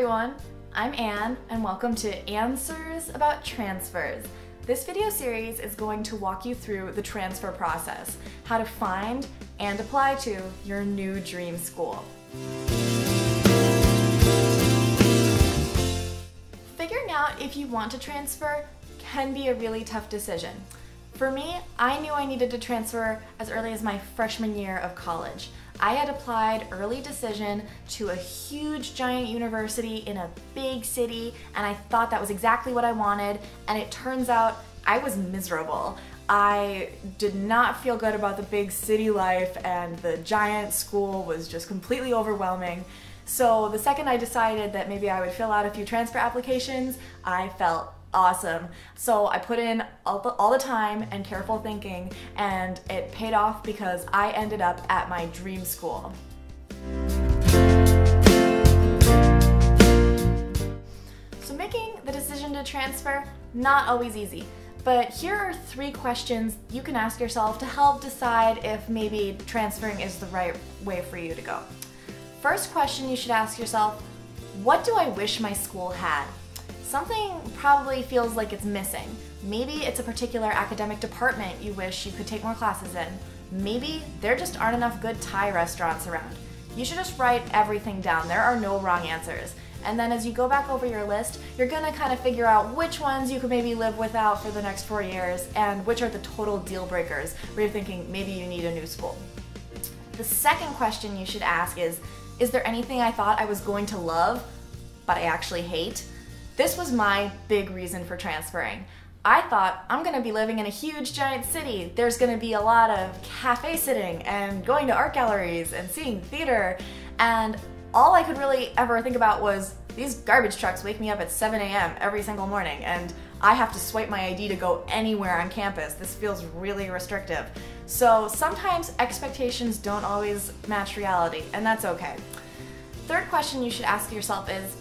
everyone, I'm Ann and welcome to Ann-swers about transfers. This video series is going to walk you through the transfer process, how to find and apply to your new dream school. Figuring out if you want to transfer can be a really tough decision. For me, I knew I needed to transfer as early as my freshman year of college. I had applied early decision to a huge giant university in a big city, and I thought that was exactly what I wanted, and it turns out I was miserable. I did not feel good about the big city life, and the giant school was just completely overwhelming. So the second I decided that maybe I would fill out a few transfer applications, I felt awesome. So I put in all the time and careful thinking, and it paid off because I ended up at my dream school. So making the decision to transfer, not always easy. But here are 3 questions you can ask yourself to help decide if maybe transferring is the right way for you to go. First question you should ask yourself, what do I wish my school had? Something probably feels like it's missing. Maybe it's a particular academic department you wish you could take more classes in. Maybe there just aren't enough good Thai restaurants around. You should just write everything down. There are no wrong answers. And then as you go back over your list, you're gonna kind of figure out which ones you could maybe live without for the next 4 years and which are the total deal breakers where you're thinking maybe you need a new school. The second question you should ask is there anything I thought I was going to love, but I actually hate? This was my big reason for transferring. I thought, I'm gonna be living in a huge giant city. There's gonna be a lot of cafe sitting and going to art galleries and seeing theater. And all I could really ever think about was these garbage trucks wake me up at 7 a.m. every single morning, and I have to swipe my ID to go anywhere on campus. This feels really restrictive. So sometimes expectations don't always match reality, and that's okay. Third question you should ask yourself is,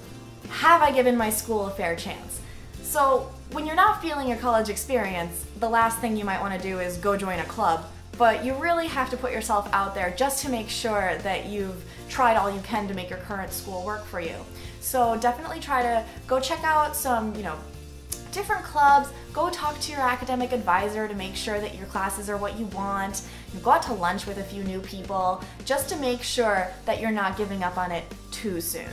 have I given my school a fair chance? So when you're not feeling your college experience, the last thing you might want to do is go join a club, but you really have to put yourself out there just to make sure that you've tried all you can to make your current school work for you. So definitely try to go check out some, different clubs, go talk to your academic advisor to make sure that your classes are what you want, and go out to lunch with a few new people, just to make sure that you're not giving up on it too soon.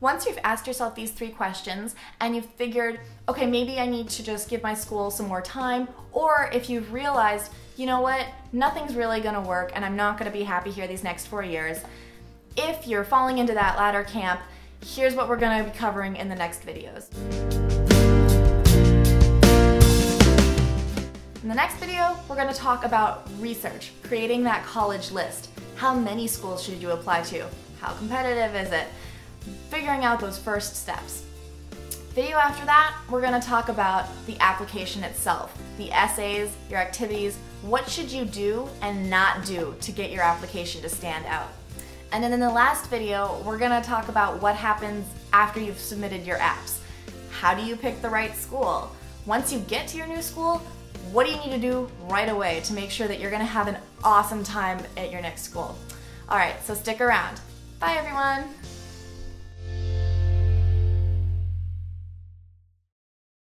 Once you've asked yourself these 3 questions and you've figured, okay, maybe I need to just give my school some more time, or if you've realized, you know what, nothing's really gonna work and I'm not gonna be happy here these next 4 years, if you're falling into that latter camp, here's what we're gonna be covering in the next videos. In the next video, we're gonna talk about research, creating that college list. How many schools should you apply to? How competitive is it? Figuring out those first steps. Video after that, we're going to talk about the application itself, the essays, your activities, what should you do and not do to get your application to stand out. And then in the last video, we're going to talk about what happens after you've submitted your apps. How do you pick the right school? Once you get to your new school, what do you need to do right away to make sure that you're going to have an awesome time at your next school? All right, so stick around. Bye everyone.